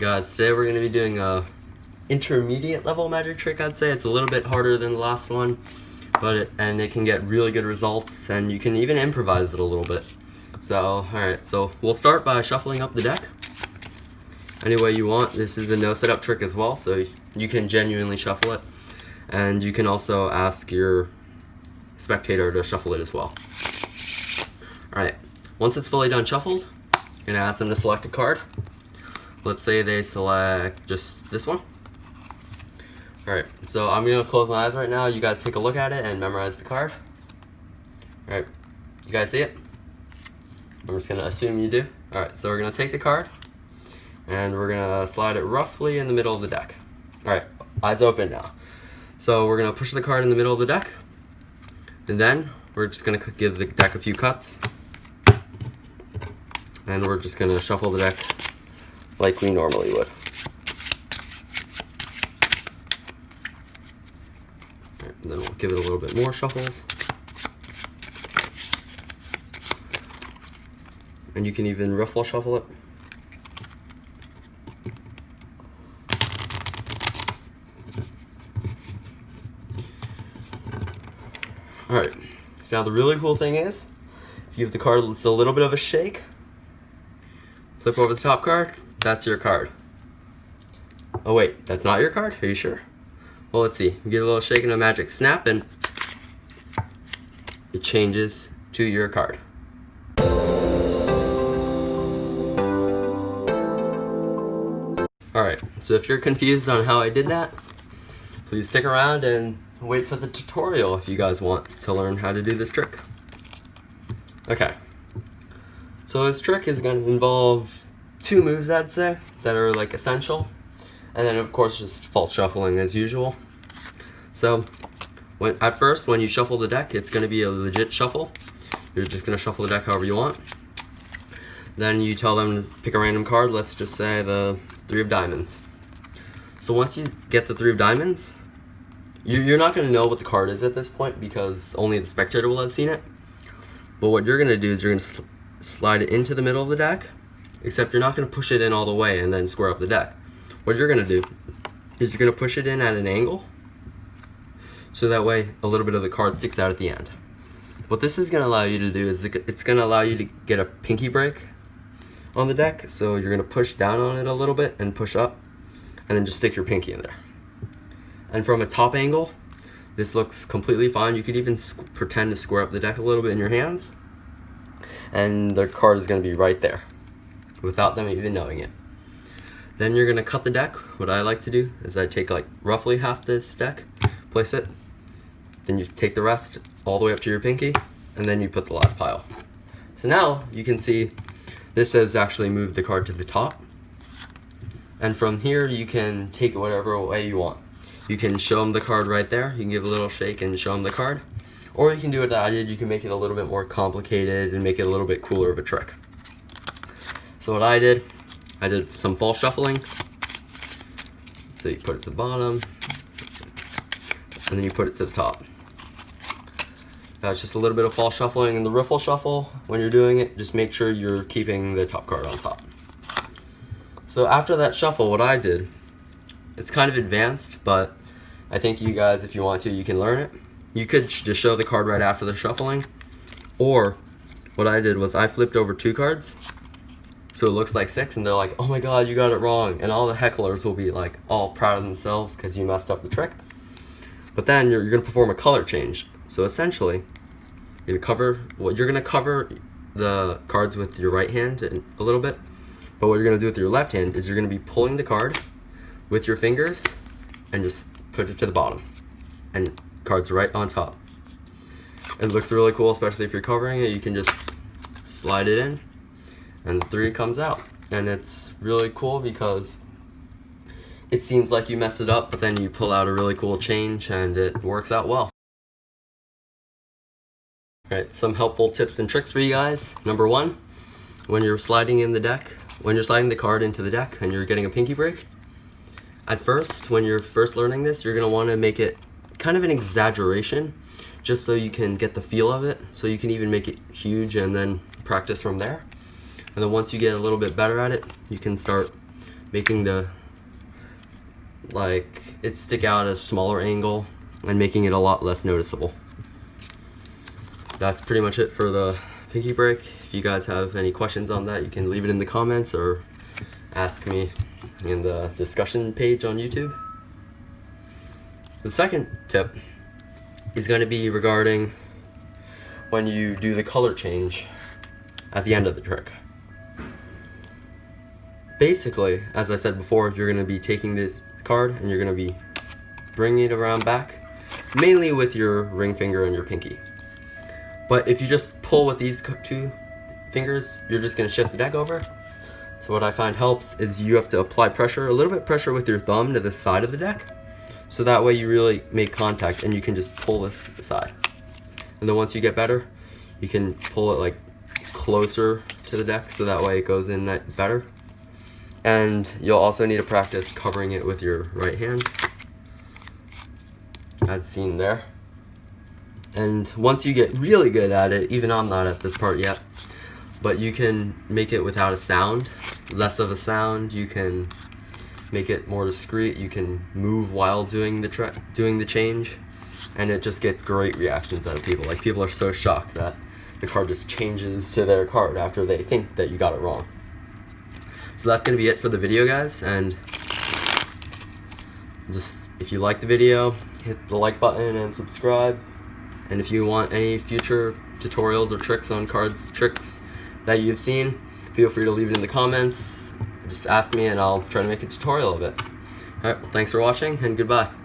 guys, today we're going to be doing a intermediate level magic trick. I'd say it's a little bit harder than the last one, but it can get really good results, and you can even improvise it a little bit. So, alright, so we'll start by shuffling up the deck any way you want. This is a no setup trick as well, so you can genuinely shuffle it, and you can also ask your spectator to shuffle it as well. Alright, once it's fully done shuffled, you're going to ask them to select a card. Let's say they select just this one. Alright, so I'm going to close my eyes right now. You guys take a look at it and memorize the card. Alright, you guys see it? I'm just going to assume you do. Alright, so we're going to take the card and we're going to slide it roughly in the middle of the deck. Alright, eyes open now. So we're going to push the card in the middle of the deck, and then we're just going to give the deck a few cuts, and we're just going to shuffle the deck like we normally would. Right, and then we'll give it a little bit more shuffles. And you can even ruffle shuffle it. Alright, so now the really cool thing is, if you give the card a little bit of a shake, flip over the top card, that's your card. Oh wait, that's not your card? Are you sure? Well, let's see. We get a little shake and a magic snap, and it changes to your card. Alright, so if you're confused on how I did that, please stick around and wait for the tutorial if you guys want to learn how to do this trick. Okay, so this trick is going to involve two moves, I'd say, that are like essential, and then of course just false shuffling as usual. So at first, when you shuffle the deck, it's going to be a legit shuffle. You're just going to shuffle the deck however you want. Then you tell them to pick a random card. Let's just say the 3 of diamonds. So once you get the 3 of diamonds, you're not going to know what the card is at this point because only the spectator will have seen it. But what you're going to do is you're going to slide it into the middle of the deck, except you're not going to push it in all the way and then square up the deck. What you're going to do is you're going to push it in at an angle, so that way a little bit of the card sticks out at the end. What this is going to allow you to do is it's going to allow you to get a pinky break on the deck. So you're going to push down on it a little bit and push up, and then just stick your pinky in there. And from a top angle, this looks completely fine. You could even pretend to square up the deck a little bit in your hands, and the card is going to be right there without them even knowing it. Then you're going to cut the deck. What I like to do is I take like roughly half this deck, place it, then you take the rest all the way up to your pinky, and then you put the last pile. So now you can see this has actually moved the card to the top, and from here you can take it whatever way you want. You can show them the card right there. You can give a little shake and show them the card. Or you can do what I did. You can make it a little bit more complicated and make it a little bit cooler of a trick. So what I did some false shuffling. So you put it to the bottom, and then you put it to the top. That's just a little bit of false shuffling. And the riffle shuffle, when you're doing it, just make sure you're keeping the top card on top. So after that shuffle, what I did, it's kind of advanced, but I think you guys, if you want to, you can learn it. You could just show the card right after the shuffling, or what I did was I flipped over 2 cards, so it looks like 6, and they're like, oh my god, you got it wrong, and all the hecklers will be like all proud of themselves because you messed up the trick. But then you're going to perform a color change. So essentially, you're going to cover the cards with your right hand a little bit, but what you're going to do with your left hand is you're going to be pulling the card with your fingers and just put it to the bottom, and cards right on top. It looks really cool, especially if you're covering it. You can just slide it in and the 3 comes out, and it's really cool because it seems like you messed it up, but then you pull out a really cool change and it works out well. Alright, some helpful tips and tricks for you guys. Number 1, when you're sliding the card into the deck and you're getting a pinky break, at first, when you're first learning this, you're going to want to make it kind of an exaggeration, just so you can get the feel of it, so you can even make it huge and then practice from there. And then once you get a little bit better at it, you can start making it stick out at a smaller angle and making it a lot less noticeable. That's pretty much it for the pinky break. If you guys have any questions on that, you can leave it in the comments or ask me in the discussion page on YouTube. The second tip is going to be regarding when you do the color change at the end of the trick. Basically, as I said before, you're going to be taking this card and you're going to be bringing it around back, mainly with your ring finger and your pinky. But if you just pull with these two fingers, you're just going to shift the deck over. So what I find helps is you have to apply pressure, a little bit pressure with your thumb to the side of the deck, so that way you really make contact and you can just pull this aside. And then once you get better, you can pull it like closer to the deck so that way it goes in that better. And you'll also need to practice covering it with your right hand, as seen there. And once you get really good at it, even I'm not at this part yet, but you can make it without a sound, less of a sound. You can make it more discreet. You can move while doing the change, and it just gets great reactions out of people. Like, people are so shocked that the card just changes to their card after they think that you got it wrong. So that's gonna be it for the video, guys. And just, if you like the video, hit the like button and subscribe. And if you want any future tutorials or tricks on cards tricks that you've seen, feel free to leave it in the comments. Just ask me and I'll try to make a tutorial of it. Alright, thanks for watching and goodbye.